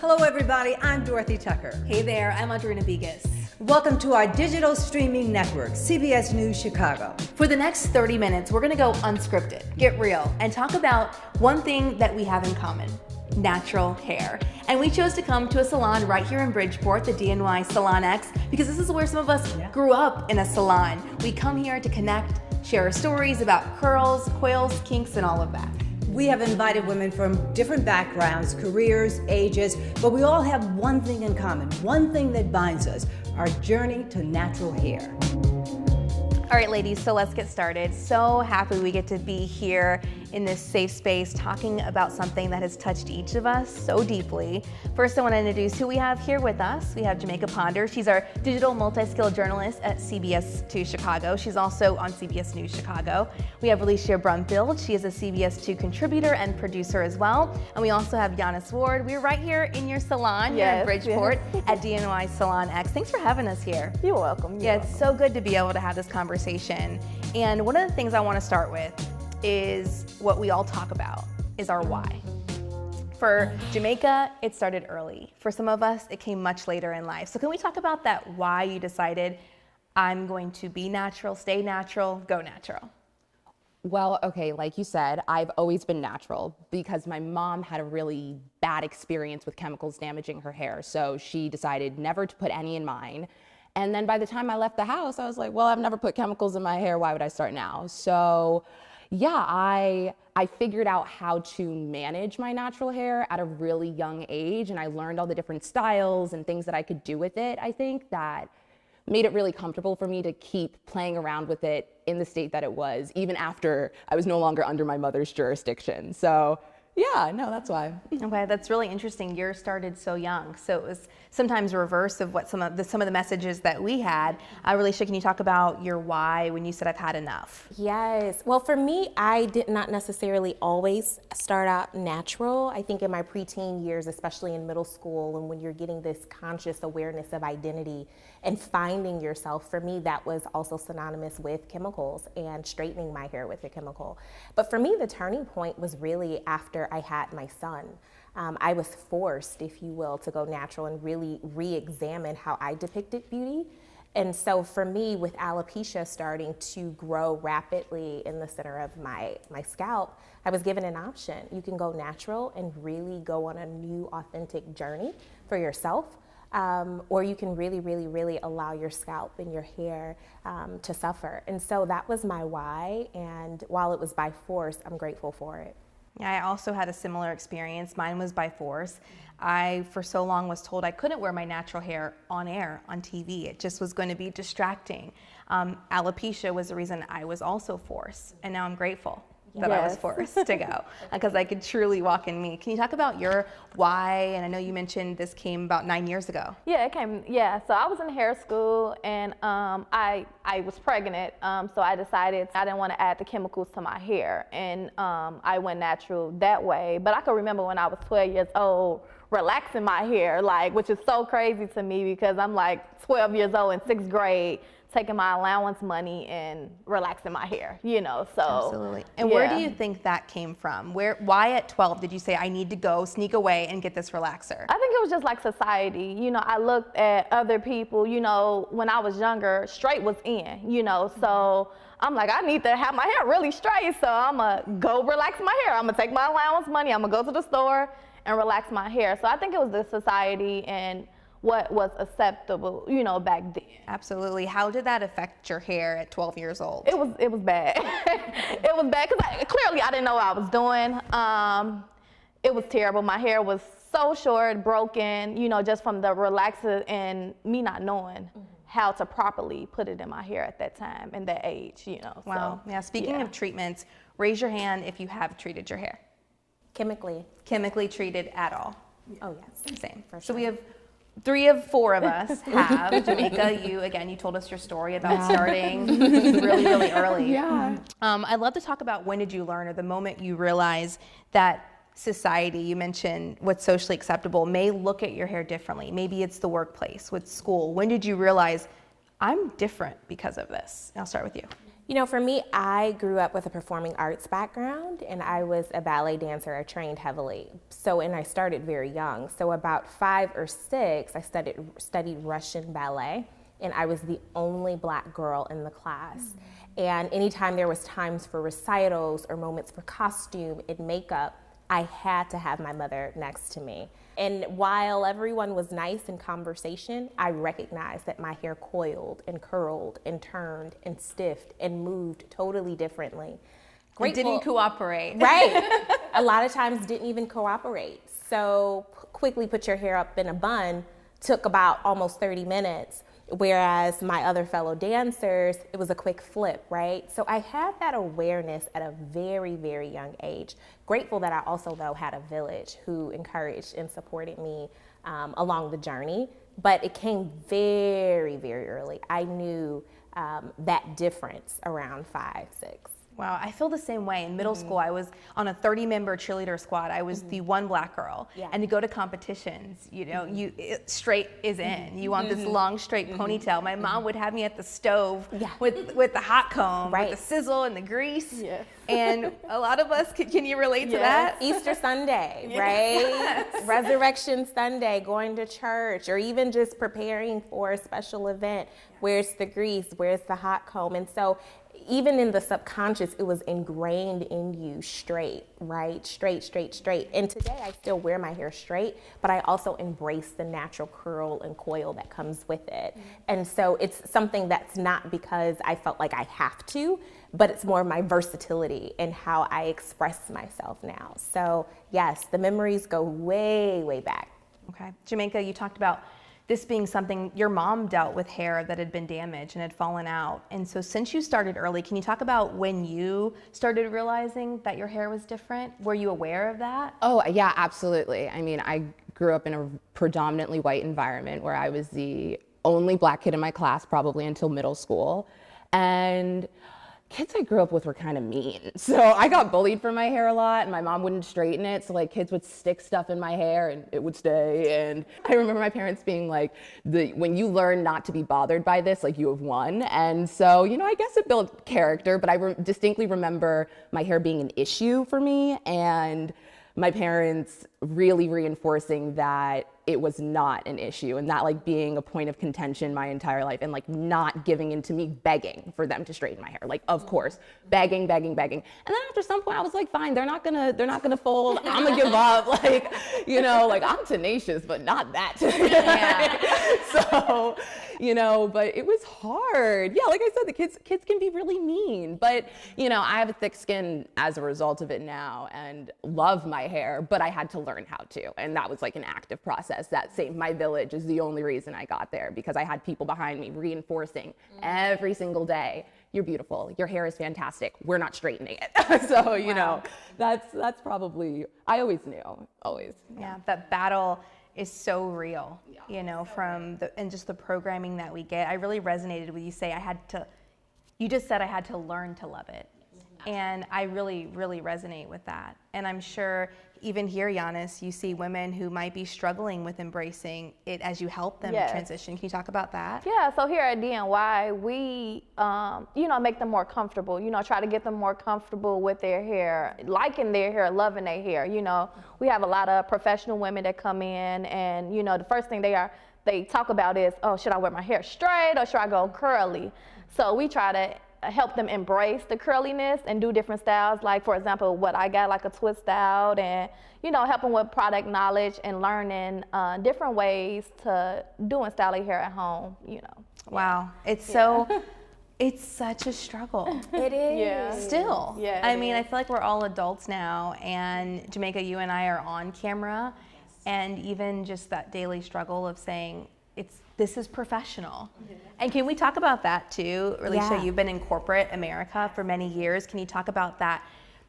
Hello everybody, I'm Dorothy Tucker. Hey there, I'm Audrina Begas. Welcome to our digital streaming network, CBS News Chicago. For the next 30 minutes, we're gonna go unscripted, get real, and talk about one thing that we have in common: natural hair. And we chose to come to a salon right here in Bridgeport, the DNY Salon X, because this is where some of us grew up in a salon. We come here to connect, share our stories about curls, coils, kinks, and all of that. We have invited women from different backgrounds, careers, ages, but we all have one thing in common, one thing that binds us: our journey to natural hair. All right, ladies, so let's get started. So happy we get to be here in this safe space talking about something that has touched each of us so deeply. First, I want to introduce who we have here with us. We have Jamaica Ponder. She's our digital multi-skilled journalist at CBS 2 Chicago. She's also on CBS News Chicago. We have Alicia Brumfield. She is a CBS 2 contributor and producer as well. And we also have Giannis Ward. We're right here in your salon here in Bridgeport at DNY Salon X. Thanks for having us here. You're welcome. It's so good to be able to have this conversation. And one of the things I want to start with is what we all talk about, is our why. For Jamaica, it started early. For some of us, it came much later in life. So can we talk about that why you decided, I'm going to be natural, stay natural, go natural? Well, okay, like you said, I've always been natural because my mom had a really bad experience with chemicals damaging her hair. So she decided never to put any in mine. And then by the time I left the house, I was like, well, I've never put chemicals in my hair. Why would I start now? So yeah, I figured out how to manage my natural hair at a really young age. And I learned all the different styles and things that I could do with it. I think that made it really comfortable for me to keep playing around with it in the state that it was, even after I was no longer under my mother's jurisdiction. So yeah, no, that's why. Okay, that's really interesting. Yours started so young, so it was sometimes reverse of what some of the messages that we had. Alicia, can you talk about your why when you said I've had enough? Yes. Well, for me, I did not necessarily always start out natural. I think in my preteen years, especially in middle school, and when you're getting this conscious awareness of identity and finding yourself, for me, that was also synonymous with chemicals and straightening my hair with a chemical. But for me, the turning point was really after I had my son. I was forced, if you will, to go natural and really re-examine how I depicted beauty. And so for me, with alopecia starting to grow rapidly in the center of my scalp, I was given an option. You can go natural and really go on a new, authentic journey for yourself. Or you can really allow your scalp and your hair to suffer. And so that was my why. And while it was by force, I'm grateful for it. Yeah, I also had a similar experience. Mine was by force. I, for so long, was told I couldn't wear my natural hair on air, on TV. It just was going to be distracting. Alopecia was the reason I was also forced, and now I'm grateful that I was forced to go because I could truly walk in me. Can you talk about your why? And I know you mentioned this came about 9 years ago. Yeah, it came. Yeah, so I was in hair school and I was pregnant, so I decided I didn't want to add the chemicals to my hair, and I went natural that way. But I can remember when I was 12 years old, relaxing my hair, which is so crazy to me because I'm like 12 years old in 6th grade, taking my allowance money and relaxing my hair, so. Absolutely. And where do you think that came from? Why at 12 did you say, I need to go sneak away and get this relaxer? I think it was just like society. I looked at other people, when I was younger, straight was in, so I'm like, I need to have my hair really straight, so I'm gonna go relax my hair. I'm gonna take my allowance money, I'm gonna go to the store and relax my hair. So I think it was the society and what was acceptable, back then. Absolutely. How did that affect your hair at 12 years old? It was bad. It was bad because clearly I didn't know what I was doing. It was terrible. My hair was so short, broken, just from the relaxer and me not knowing how to properly put it in my hair at that time and that age, Wow. So, yeah. Speaking of treatments, raise your hand if you have treated your hair. Chemically. Chemically treated at all? Oh, yes. Same. For sure. So we have 3 of 4 of us have. Jamaica, you told us your story about starting really early. Yeah. I'd love to talk about when did you learn, or the moment you realize that society, you mentioned what's socially acceptable, may look at your hair differently. Maybe it's the workplace, with school. When did you realize I'm different because of this? I'll start with you. You know, for me, I grew up with a performing arts background, and I was a ballet dancer. I trained heavily. And I started very young. So about 5 or 6, I studied Russian ballet, and I was the only Black girl in the class. And anytime there was times for recitals or moments for costume and makeup, I had to have my mother next to me. And while everyone was nice in conversation, I recognized that my hair coiled and curled and turned and stiffed and moved totally differently. It didn't cooperate. Right. A lot of times didn't even cooperate. So quickly put your hair up in a bun took about almost 30 minutes. Whereas my other fellow dancers, it was a quick flip, right? So I had that awareness at a very, very young age. Grateful that I also, though, had a village who encouraged and supported me along the journey. But it came very, very early. I knew that difference around 5, 6. Wow, I feel the same way. In middle school, I was on a 30-member cheerleader squad. I was the one Black girl. Yeah. And to go to competitions, you know, straight is in. You want this long, straight ponytail. My mom would have me at the stove with the hot comb, with the sizzle and the grease. Yeah. And a lot of us, can you relate to that? Easter Sunday, right? Yes. Resurrection Sunday, going to church, or even just preparing for a special event. Where's the grease? Where's the hot comb? And so even in the subconscious, it was ingrained in you straight, right? Straight, straight, straight. And today I still wear my hair straight, but I also embrace the natural curl and coil that comes with it. And so it's something that's not because I felt like I have to, but it's more of my versatility and how I express myself now. So yes, the memories go way, way back. Okay. Jamaica, you talked about this being something your mom dealt with, hair that had been damaged and had fallen out. And so since you started early, can you talk about when you started realizing that your hair was different? Were you aware of that? Oh, yeah, absolutely. I mean, I grew up in a predominantly white environment where I was the only Black kid in my class probably until middle school. And kids I grew up with were kind of mean. So I got bullied for my hair a lot, and my mom wouldn't straighten it. So like kids would stick stuff in my hair and it would stay. And I remember my parents being like, when you learn not to be bothered by this, like you have won. And so, you know, I guess it built character, but I distinctly remember my hair being an issue for me, and my parents really reinforcing that it was not an issue, and that like being a point of contention my entire life, and like not giving in to me begging for them to straighten my hair. Like, of course, begging. And then after some point I was like, fine, they're not gonna fold. I'm gonna give up. Like, you know, like I'm tenacious, but not that. So, you know, but it was hard. Yeah, like I said, the kids can be really mean, but you know, I have a thick skin as a result of it now and love my hair, but I had to learn how to, and that was like an active process. That saved my village is the only reason I got there, because I had people behind me reinforcing every single day, you're beautiful, your hair is fantastic, we're not straightening it. So, you know, that's probably, I always knew, always. Yeah, that battle is so real, you know, and just the programming that we get. I really resonated with you you just said I had to learn to love it. And I really, really resonate with that. And I'm sure even here, Giannis, you see women who might be struggling with embracing it as you help them transition. Can you talk about that? Yeah, so here at DNY, we, you know, make them more comfortable, you know, try to get them more comfortable with their hair, liking their hair, loving their hair. You know, we have a lot of professional women that come in, and, you know, the first thing they talk about is, oh, should I wear my hair straight or should I go curly? So we try to help them embrace the curliness and do different styles. Like, for example, what I got, like a twist out, and, you know, helping with product knowledge and learning different ways to do and style your hair at home, you know. Wow. It's such a struggle. It is. Yeah. Still. Yeah, I mean, I feel like we're all adults now, and Jamaica, you and I are on camera, and even just that daily struggle of saying, this is professional. And can we talk about that too? Alicia, you've been in corporate America for many years. Can you talk about that?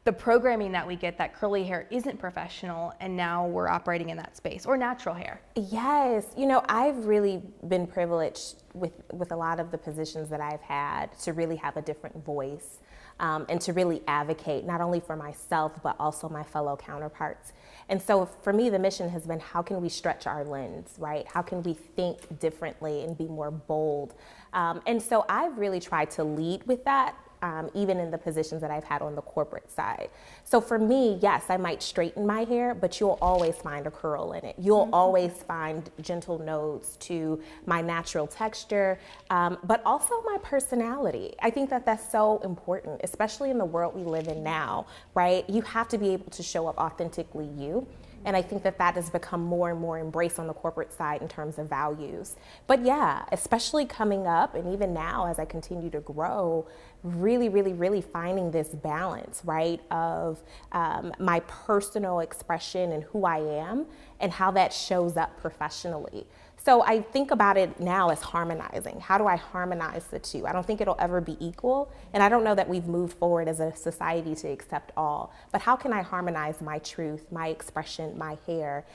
The programming that we get, that curly hair isn't professional, and now we're operating in that space, or natural hair. Yes, you know, I've really been privileged with a lot of the positions that I've had to really have a different voice, and to really advocate not only for myself, but also my fellow counterparts. And so for me, the mission has been, how can we stretch our lens, right? How can we think differently and be more bold? And so I've really tried to lead with that even in the positions that I've had on the corporate side. So for me, yes, I might straighten my hair, but you'll always find a curl in it. You'll always find gentle nodes to my natural texture, but also my personality. I think that that's so important, especially in the world we live in now, right? You have to be able to show up authentically you. And I think that that has become more and more embraced on the corporate side in terms of values. But yeah, especially coming up and even now as I continue to grow, really finding this balance, right, of my personal expression and who I am and how that shows up professionally. So I think about it now as harmonizing. How do I harmonize the two? I don't think it'll ever be equal, and I don't know that we've moved forward as a society to accept all, but how can I harmonize my truth, my expression, my hair,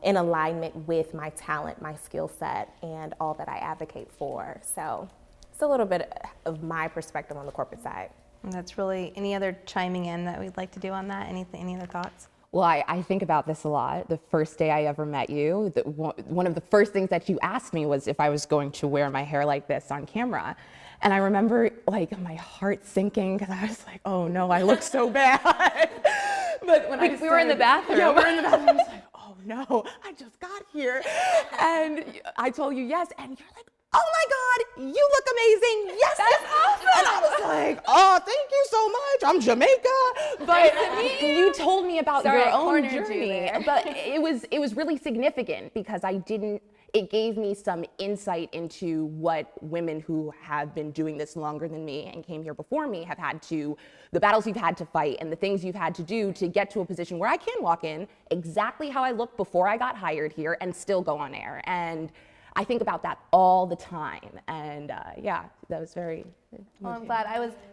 in alignment with my talent, my skill set, and all that I advocate for? So it's a little bit of my perspective on the corporate side. And that's really, any other chiming in that we'd like to do on that? Any other thoughts? Well, I think about this a lot. The first day I ever met you, one of the first things that you asked me was if I was going to wear my hair like this on camera. And I remember like my heart sinking because I was like, oh no, I look so bad. But when we were in the bathroom. Yeah, we were in the bathroom. I was like, oh no, I just got here. And I told you yes, and you're like, oh my God, you look amazing. Yes, that's awesome. And I was like, oh, thank you so much. I'm Jamaica. But you told me about your own journey. But it was really significant because it gave me some insight into what women who have been doing this longer than me and came here before me have had to, the battles you've had to fight and the things you've had to do to get to a position where I can walk in exactly how I looked before I got hired here and still go on air. And I think about that all the time, and yeah, that was very. Well, I'm glad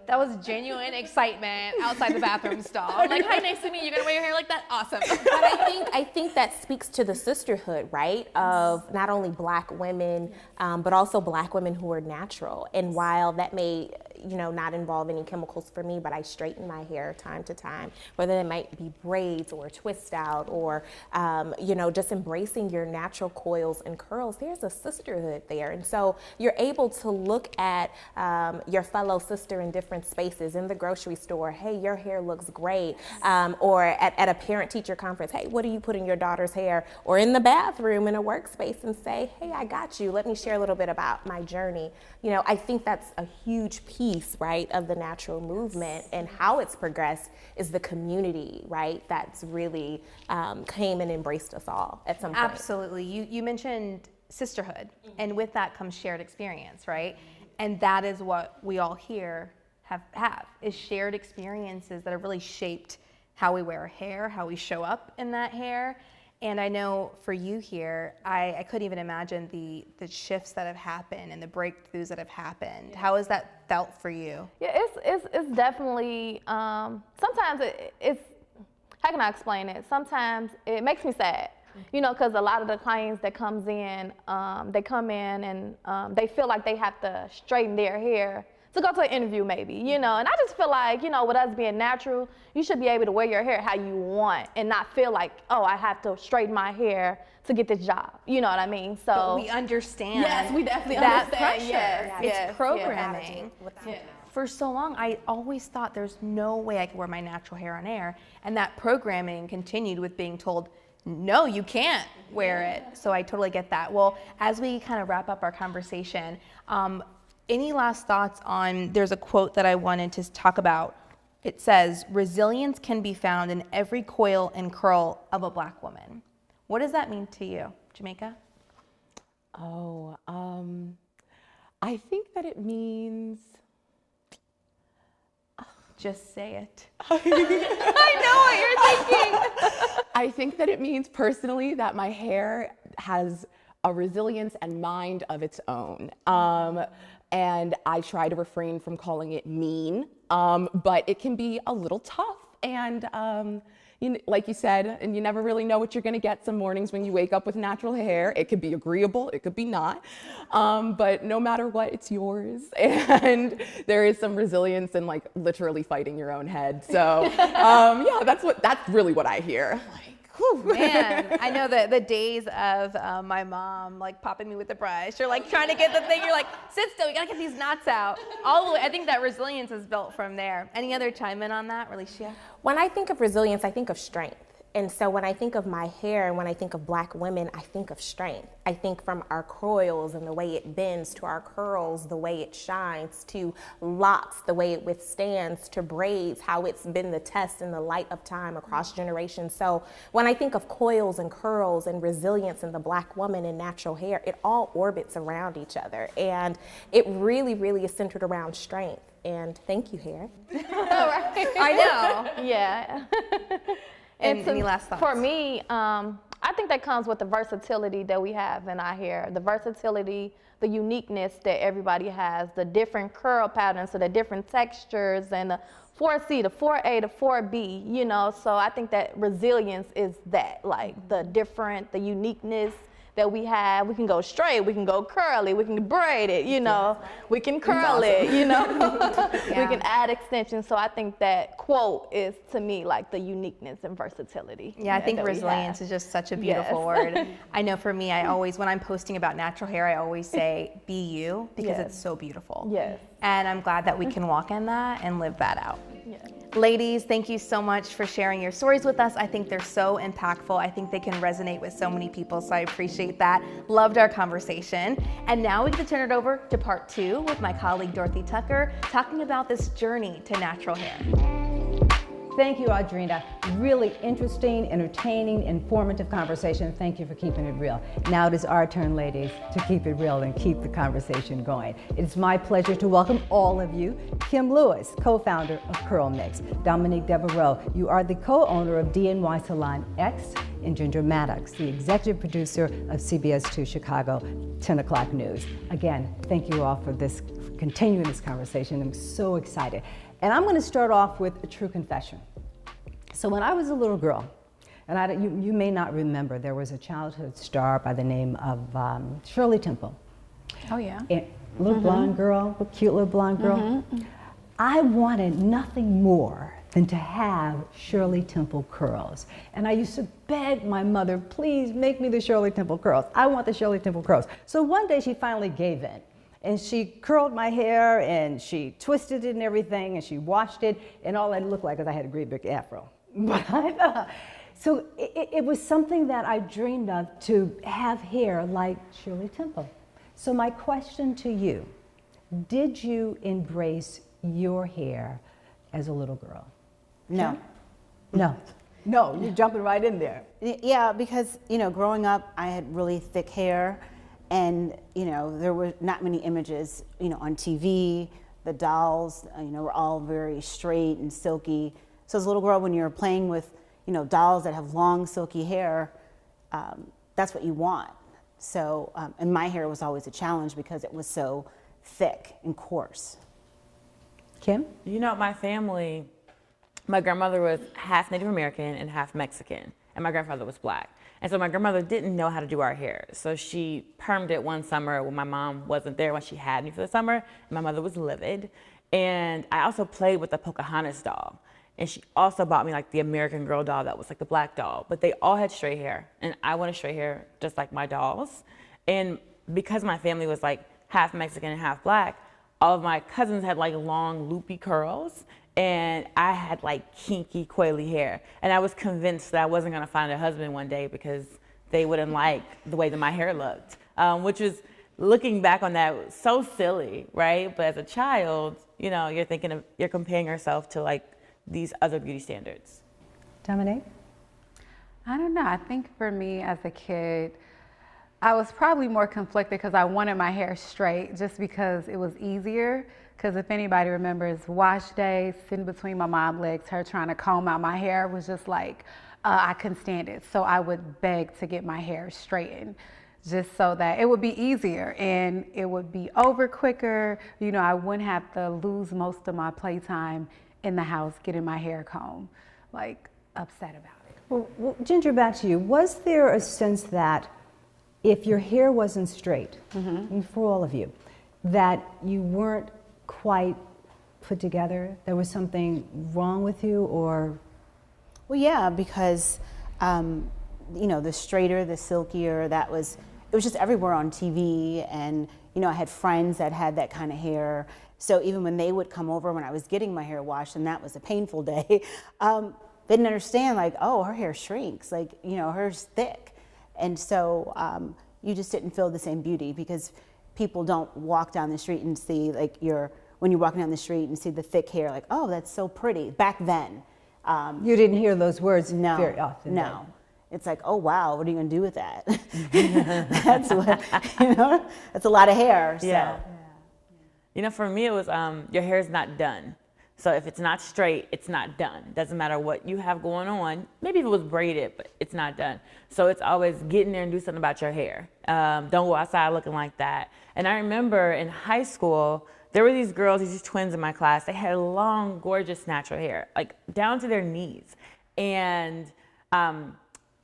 that was genuine excitement outside the bathroom stall. I'm like, hi, nice to meet you. You're gonna wear your hair like that? Awesome. But I think that speaks to the sisterhood, right? Of not only Black women, but also Black women who are natural. And while that may, not involve any chemicals for me, but I straighten my hair time to time, whether it might be braids or twist out or, just embracing your natural coils and curls. There's a sisterhood there, and so you're able to look at your fellow sister in different spaces, in the grocery store, hey, your hair looks great, or at a parent-teacher conference, hey, what do you put in your daughter's hair, or in the bathroom in a workspace and say, hey, I got you, let me share a little bit about my journey. I think that's a huge piece, right, of the natural movement, and how it's progressed is the community, right, that's really came and embraced us all at some point. Absolutely. You mentioned sisterhood, and with that comes shared experience, right? And that is what we all here have is shared experiences that have really shaped how we wear our hair, how we show up in that hair. And I know for you here, I couldn't even imagine the shifts that have happened and the breakthroughs that have happened. How has that felt for you? Yeah, it's definitely, sometimes it's, how can I explain it? Sometimes it makes me sad. Because a lot of the clients that comes in, they come in and they feel like they have to straighten their hair to go to an interview maybe, and I just feel like, with us being natural, you should be able to wear your hair how you want and not feel like, oh, I have to straighten my hair to get this job. You know what I mean? So but we understand. Yes, we definitely that understand. pressure. Yes, it's programming. Yeah. For so long, I always thought there's no way I could wear my natural hair on air, and that programming continued with being told, no, you can't wear it. So I totally get that. Well, as we kind of wrap up our conversation, any last thoughts on, there's a quote that I wanted to talk about. It says, resilience can be found in every coil and curl of a Black woman. What does that mean to you, Jamaica? Oh, I think that it means, just say it. I know what you're thinking. I think that it means personally that my hair has a resilience and mind of its own. And I try to refrain from calling it mean, but it can be a little tough. And like you said, and you never really know what you're gonna get some mornings when you wake up with natural hair. It could be agreeable, it could be not. But no matter what, it's yours. And there is some resilience in like literally fighting your own head. So yeah, that's really what I hear. Like, Whew, man, I know the days of my mom like popping me with the brush or like trying to get the thing. You're like, sit still, you gotta get these knots out. All the way, I think that resilience is built from there. Any other chime in on that, Alicia? When I think of resilience, I think of strength. And so when I think of my hair and when I think of Black women, I think of strength. I think from our coils and the way it bends, to our curls, the way it shines, to locks, the way it withstands, to braids, how it's been the test in the light of time across generations. So when I think of coils and curls and resilience in the Black woman and natural hair, it all orbits around each other. And it really, really is centered around strength. And thank you, hair. I know. Yeah. And any last thoughts? For me, I think that comes with the versatility that we have in our hair, the versatility, the uniqueness that everybody has, the different curl patterns, so the different textures, and the 4C, the 4A, the 4B, you know. So I think that resilience is that, like the different, the uniqueness that we have. We can go straight, we can go curly, we can braid it, you know, we can curl it, you know, we can add extensions. So I think that quote is, to me, like the uniqueness and versatility. Yeah, I think resilience is just such a beautiful word. I know for me, I always, when I'm posting about natural hair, I always say, be you, because it's so beautiful. Yes. And I'm glad that we can walk in that and live that out. Yes. Ladies, thank you so much for sharing your stories with us. I think they're so impactful. I think they can resonate with so many people, so I appreciate that. Loved our conversation. And now we get to turn it over to part 2 with my colleague Dorothy Tucker, talking about this journey to natural hair. Thank you, Audrina. Really interesting, entertaining, informative conversation. Thank you for keeping it real. Now it is our turn, ladies, to keep it real and keep the conversation going. It's my pleasure to welcome all of you. Kim Lewis, co-founder of Curl Mix. Dominique Devereaux, you are the co-owner of DNY Salon X. And Ginger Maddox, the executive producer of CBS 2 Chicago 10 o'clock news. Again, thank you all for continuing this conversation. I'm so excited. And I'm going to start off with a true confession. So when I was a little girl, and you may not remember, there was a childhood star by the name of Shirley Temple. Oh, yeah. A little blonde girl, a cute little blonde girl. I wanted nothing more than to have Shirley Temple curls. And I used to beg my mother, please make me the Shirley Temple curls. I want the Shirley Temple curls. So one day she finally gave in. And she curled my hair and she twisted it and everything and she washed it, and all I looked like is I had a great big afro. So it was something that I dreamed of, to have hair like Shirley Temple. So my question to you, did you embrace your hair as a little girl? No. No. No, you're jumping right in there. Yeah, because, you know, growing up, I had really thick hair. And, you know, there were not many images, you know, on TV. The dolls, you know, were all very straight and silky. So as a little girl, when you're playing with, you know, dolls that have long, silky hair, that's what you want. So, and my hair was always a challenge because it was so thick and coarse. Kim? You know, my family, my grandmother was half Native American and half Mexican, and my grandfather was Black. And so my grandmother didn't know how to do our hair. So she permed it one summer when my mom wasn't there, when she had me for the summer, and my mother was livid. And I also played with the Pocahontas doll. And she also bought me like the American Girl doll that was like the Black doll. But they all had straight hair, and I wanted straight hair just like my dolls. And because my family was like half Mexican and half Black, all of my cousins had like long loopy curls, and I had like kinky, coily hair. And I was convinced that I wasn't gonna find a husband one day because they wouldn't like the way that my hair looked, which was, looking back on that, so silly, right? But as a child, you know, you're comparing yourself to like these other beauty standards. Dominique? I don't know. I think for me as a kid, I was probably more conflicted because I wanted my hair straight just because it was easier. Because if anybody remembers wash day, sitting between my mom's legs, her trying to comb out my hair was just like, I couldn't stand it. So I would beg to get my hair straightened just so that it would be easier and it would be over quicker. You know, I wouldn't have to lose most of my playtime in the house getting my hair combed, like upset about it. Well, Ginger, back to you. Was there a sense that if your hair wasn't straight, and for all of you, that you weren't quite put together? There was something wrong with you, or? Well, yeah, because you know, the straighter, the silkier, it was just everywhere on TV. And, you know, I had friends that had that kind of hair. So even when they would come over when I was getting my hair washed, and that was a painful day, they didn't understand, like, oh, her hair shrinks, like, you know, hers thick. And so you just didn't feel the same beauty, because people don't walk down the street and see, like, when you're walking down the street and see the thick hair, like, oh, that's so pretty. Back then. You didn't hear those words very often. No. Then. It's like, oh, wow, what are you going to do with that? That's what, you know, that's a lot of hair. So. Yeah. You know, for me, it was your hair is not done. So if it's not straight, it's not done. Doesn't matter what you have going on. Maybe if it was braided, but it's not done. So it's always get in there and do something about your hair. Don't go outside looking like that. And I remember in high school, there were these girls, these twins in my class. They had long, gorgeous, natural hair, like down to their knees. And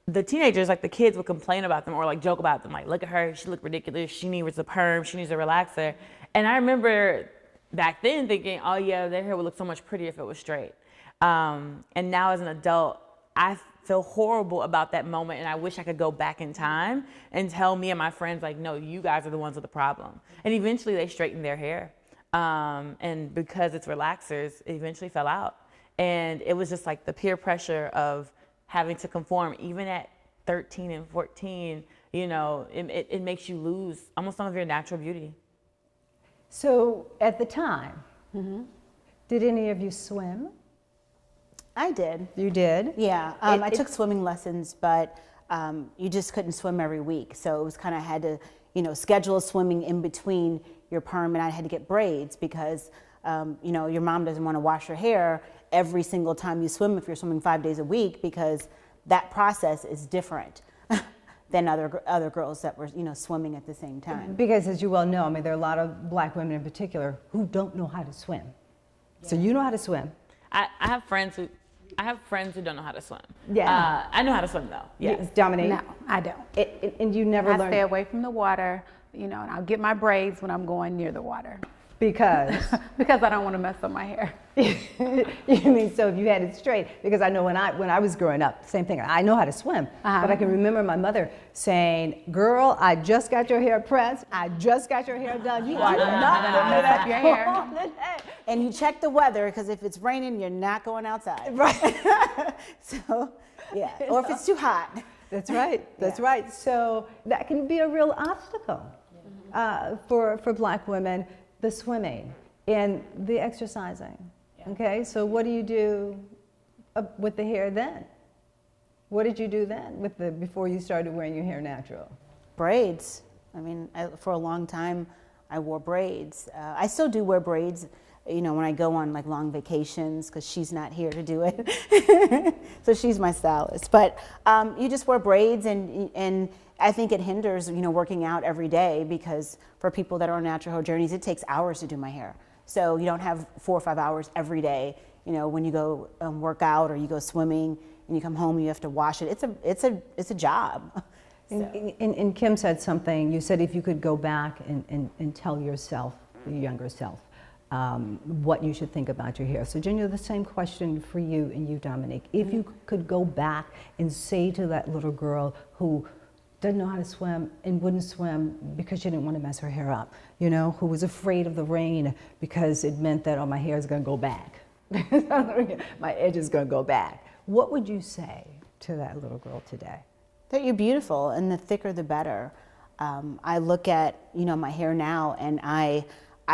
the teenagers, like the kids, would complain about them or like joke about them. Like, look at her, she looked ridiculous. She needs a perm, she needs a relaxer. And I remember back then thinking, oh yeah, their hair would look so much prettier if it was straight. And now as an adult, I feel horrible about that moment, and I wish I could go back in time and tell me and my friends, like, no, you guys are the ones with the problem. And eventually they straightened their hair. And because it's relaxers, it eventually fell out. And it was just like the peer pressure of having to conform, even at 13 and 14, you know, it makes you lose almost some of your natural beauty. So at the time, did any of you swim? I did. You did? Yeah, I took swimming lessons, but you just couldn't swim every week. So it was kind of had to, you know, schedule swimming in between your perm, and I had to get braids because, you know, your mom doesn't want to wash your hair every single time you swim if you're swimming 5 days a week, because that process is different than other girls that were, you know, swimming at the same time. Because as you well know, I mean, there are a lot of black women in particular who don't know how to swim. Yeah. So you know how to swim. I have friends who don't know how to swim. Yeah. I know how to swim though. Yes. Dominique? No, I don't. And you never learned? I stay away from the water, you know, and I'll get my braids when I'm going near the water. Because? Because I don't want to mess up my hair. You mean, so if you had it straight? Because I know when I was growing up, same thing. I know how to swim, but I can remember my mother saying, "Girl, I just got your hair pressed. I just got your hair done. You are not going to mess up your hair." And you check the weather, because if it's raining, you're not going outside. Right. So, yeah. Or if it's too hot. That's right. That's right. So that can be a real obstacle for black women. The swimming and the exercising. Yeah. Okay, so what do you do with the hair then? What did you do then before you started wearing your hair natural? Braids. I mean, for a long time, I wore braids. I still do wear braids, you know, when I go on like long vacations, because she's not here to do it. So she's my stylist. But you just wear braids, and I think it hinders, you know, working out every day, because for people that are on natural hair journeys, it takes hours to do my hair. So you don't have 4 or 5 hours every day. You know, when you go work out or you go swimming and you come home, you have to wash it. It's a job. So. And Kim said something. You said if you could go back and tell yourself, your younger self, what you should think about your hair. So Virginia, the same question for you and you, Dominique. If you could go back and say to that little girl who didn't know how to swim and wouldn't swim because she didn't want to mess her hair up, you know, who was afraid of the rain because it meant that, oh, my hair is going to go back. My edge is going to go back. What would you say to that little girl today? That you're beautiful, and the thicker the better. I look at, you know, my hair now, and I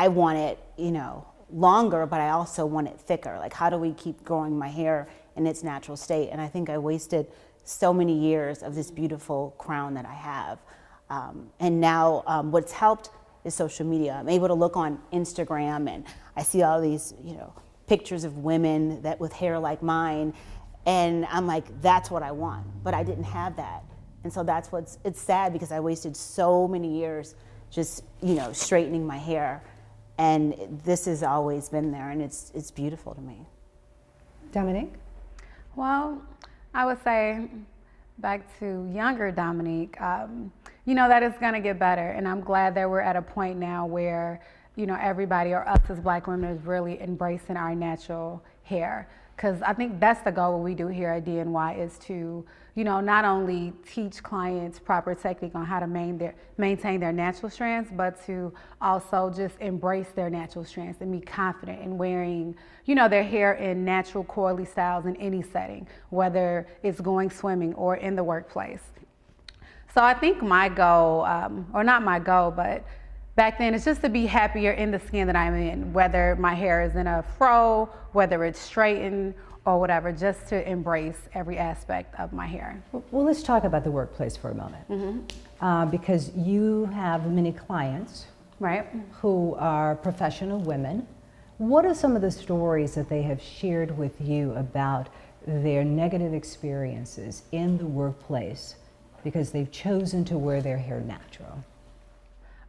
want it, you know, longer, but I also want it thicker. Like, how do we keep growing my hair in its natural state? And I think I wasted so many years of this beautiful crown that I have. And now what's helped is social media. I'm able to look on Instagram, and I see all these, you know, pictures of women that with hair like mine, and I'm like, that's what I want, but I didn't have that. And so it's sad, because I wasted so many years just, you know, straightening my hair, and this has always been there, and it's beautiful to me. Dominique? Well, I would say, back to younger Dominique, you know, that it's going to get better. And I'm glad that we're at a point now where, you know, everybody, or us as black women, is really embracing our natural hair. because I think that's the goal what we do here at DNY is to, you know, not only teach clients proper technique on how to maintain their natural strands, but to also just embrace their natural strands and be confident in wearing, you know, their hair in natural coily styles in any setting, whether it's going swimming or in the workplace. So I think my goal, or not my goal, but back then it's just to be happier in the skin that I'm in, whether my hair is in a fro, whether it's straightened or whatever, just to embrace every aspect of my hair. Well, let's talk about the workplace for a moment. Because you have many clients, right, who are professional women. What are some of the stories that they have shared with you about their negative experiences in the workplace because they've chosen to wear their hair natural?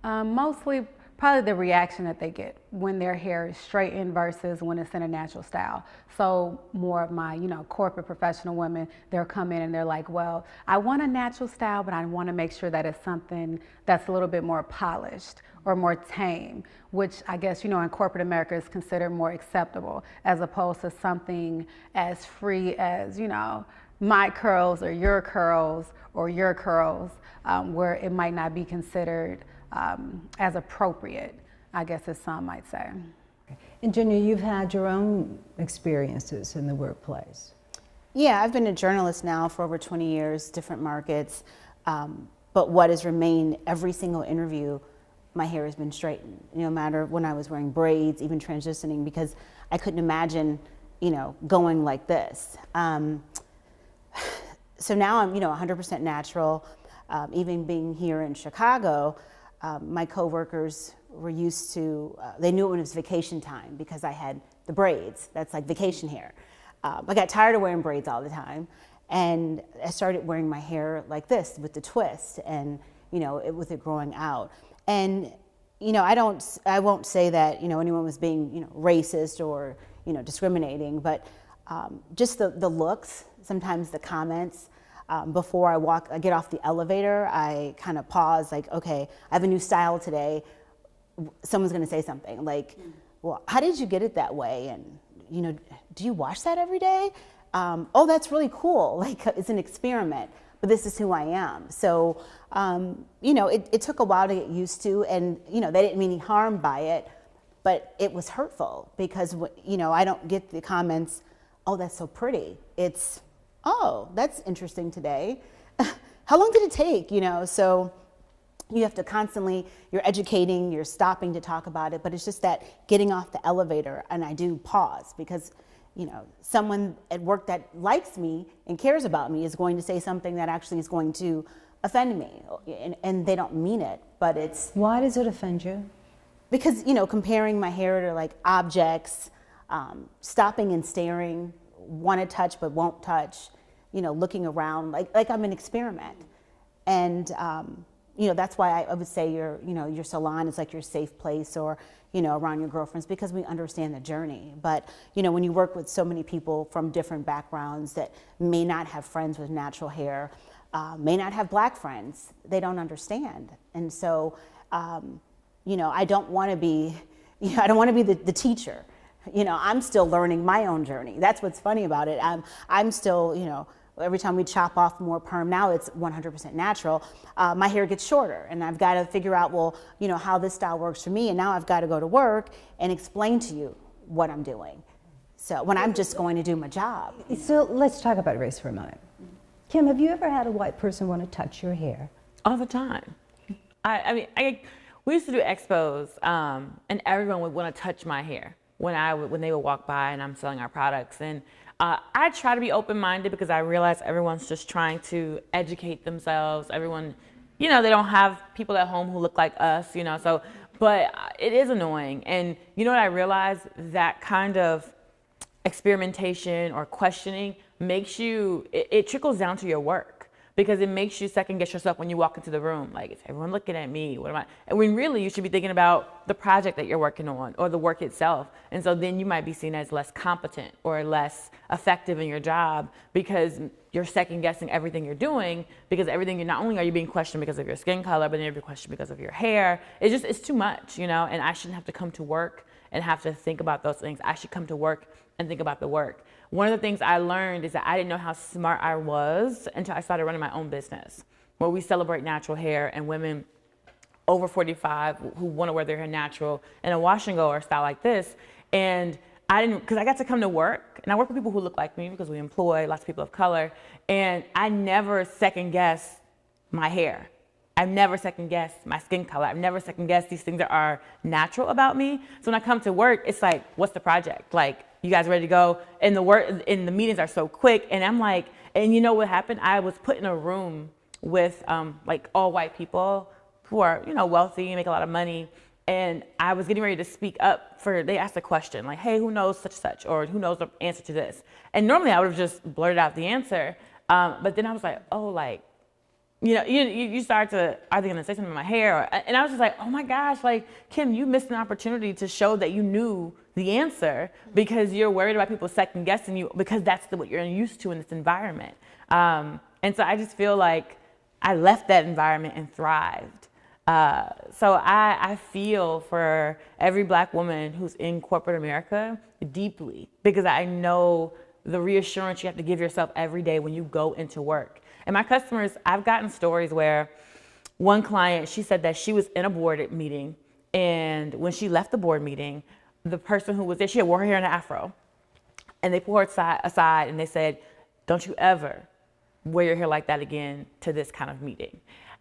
Mostly probably the reaction that they get when their hair is straightened versus when it's in a natural style. So more of my, you know, corporate professional women, they'll come in and they're like, well, I want a natural style, but I want to make sure that it's something that's a little bit more polished or more tame, which I guess, you know, in corporate America is considered more acceptable as opposed to something as free as, you know, my curls or your curls, where it might not be considered as appropriate, I guess as some might say. And Junior, you've had your own experiences in the workplace. Yeah, I've been a journalist now for over 20 years, different markets. But what has remained every single interview, my hair has been straightened. No matter when I was wearing braids, even transitioning, because I couldn't imagine, you know, going like this. So now I'm, you know, 100% natural. Even being here in Chicago, my coworkers were used to, they knew it when it was vacation time because I had the braids. That's like vacation hair. I got tired of wearing braids all the time, and I started wearing my hair like this with the twist, and you know, with it growing out. And you know, I won't say that, you know, anyone was being, you know, racist or, you know, discriminating, but just the looks, sometimes the comments. Before I get off the elevator, I kind of pause, like, okay, I have a new style today. Someone's going to say something like, well, how did you get it that way? And, you know, do you wash that every day? Oh, that's really cool. Like, it's an experiment, but this is who I am. So, you know, it took a while to get used to, and, you know, they didn't mean any harm by it, but it was hurtful because, you know, I don't get the comments, oh, that's so pretty. It's, oh, that's interesting today. How long did it take? You know, so you have to constantly, you're educating, you're stopping to talk about it, but it's just that getting off the elevator, and I do pause because, you know, someone at work that likes me and cares about me is going to say something that actually is going to offend me, and they don't mean it, but it's... Why does it offend you? Because, you know, comparing my hair to like objects, stopping and staring, want to touch but won't touch, you know, looking around like I'm an experiment. And you know, that's why I would say your salon is like your safe place, or, you know, around your girlfriends, because we understand the journey. But, you know, when you work with so many people from different backgrounds that may not have friends with natural hair, may not have black friends, they don't understand. And so, you know, I don't want to be, you know, I don't want to be the teacher. You know, I'm still learning my own journey. That's what's funny about it. I'm still, you know, every time we chop off more perm, now it's 100% natural, my hair gets shorter, and I've got to figure out, well, you know, how this style works for me, and now I've got to go to work and explain to you what I'm doing. So when I'm just going to do my job. So let's talk about race for a moment. Kim, have you ever had a white person want to touch your hair? All the time. I mean, we used to do expos, and everyone would want to touch my hair when they would walk by and I'm selling our products. And I try to be open-minded because I realize everyone's just trying to educate themselves. Everyone, you know, they don't have people at home who look like us, you know, so, but it is annoying. And you know what I realized? That kind of experimentation or questioning makes you, it trickles down to your work, because it makes you second guess yourself when you walk into the room. Like, is everyone looking at me? What am I? And when really you should be thinking about the project that you're working on or the work itself. And so then you might be seen as less competent or less effective in your job because you're second guessing everything you're doing, because everything you're, not only are you being questioned because of your skin color, but then you're being questioned because of your hair. It's too much, you know, and I shouldn't have to come to work and have to think about those things. I should come to work and think about the work. one of the things I learned is that I didn't know how smart I was until I started running my own business, where we celebrate natural hair and women over 45 who want to wear their hair natural in a wash and go or style like this. And I didn't, because I got to come to work, and I work with people who look like me because we employ lots of people of color, and I never second guess my hair. I've never second guessed my skin color. I've never second guessed these things that are natural about me. So when I come to work, it's like, what's the project? Like, you guys ready to go? And the meetings are so quick. And I'm like, and you know what happened? I was put in a room with like all white people who are, you know, wealthy and make a lot of money. And I was getting ready to speak up they asked a question like, hey, who knows such and such, or who knows the answer to this? And normally I would have just blurted out the answer. But then I was like, oh, like, you know, you start to, are they gonna say something in my hair? And I was just like, oh my gosh, like, Kim, you missed an opportunity to show that you knew the answer because you're worried about people second guessing you because that's what you're used to in this environment. And so I just feel like I left that environment and thrived. So I feel for every Black woman who's in corporate America deeply, because I know the reassurance you have to give yourself every day when you go into work. And my customers, I've gotten stories where one client, she said that she was in a board meeting, and when she left the board meeting, the person who was there, she had wore her hair in an afro, and they pulled her aside and they said, don't you ever wear your hair like that again to this kind of meeting.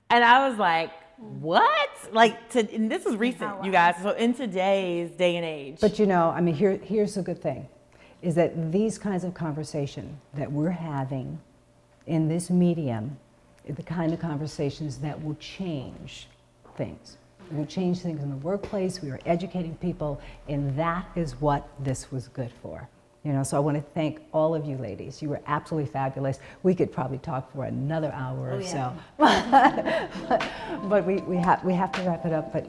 And I was like, what? Like, and this is recent, you guys, so in today's day and age. But you know, I mean, here's the good thing, is that these kinds of conversation that we're having in this medium, the kind of conversations that will change things. It will change things in the workplace. We are educating people, and that is what this was good for. You know, so I want to thank all of you ladies. You were absolutely fabulous. We could probably talk for another hour or so. But we have to wrap it up. But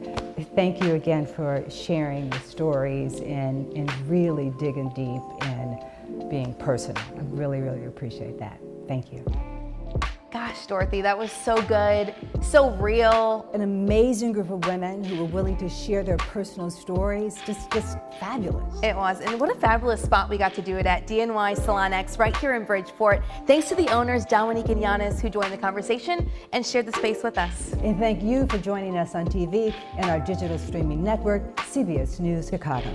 thank you again for sharing the stories and really digging deep and being personal. I really, really appreciate that. Thank you. Gosh, Dorothy, that was so good, so real. An amazing group of women who were willing to share their personal stories, just fabulous. It was, and what a fabulous spot we got to do it at, DNY Salon X right here in Bridgeport. Thanks to the owners, Dominique and Giannis, who joined the conversation and shared the space with us. And thank you for joining us on TV and our digital streaming network, CBS News Chicago.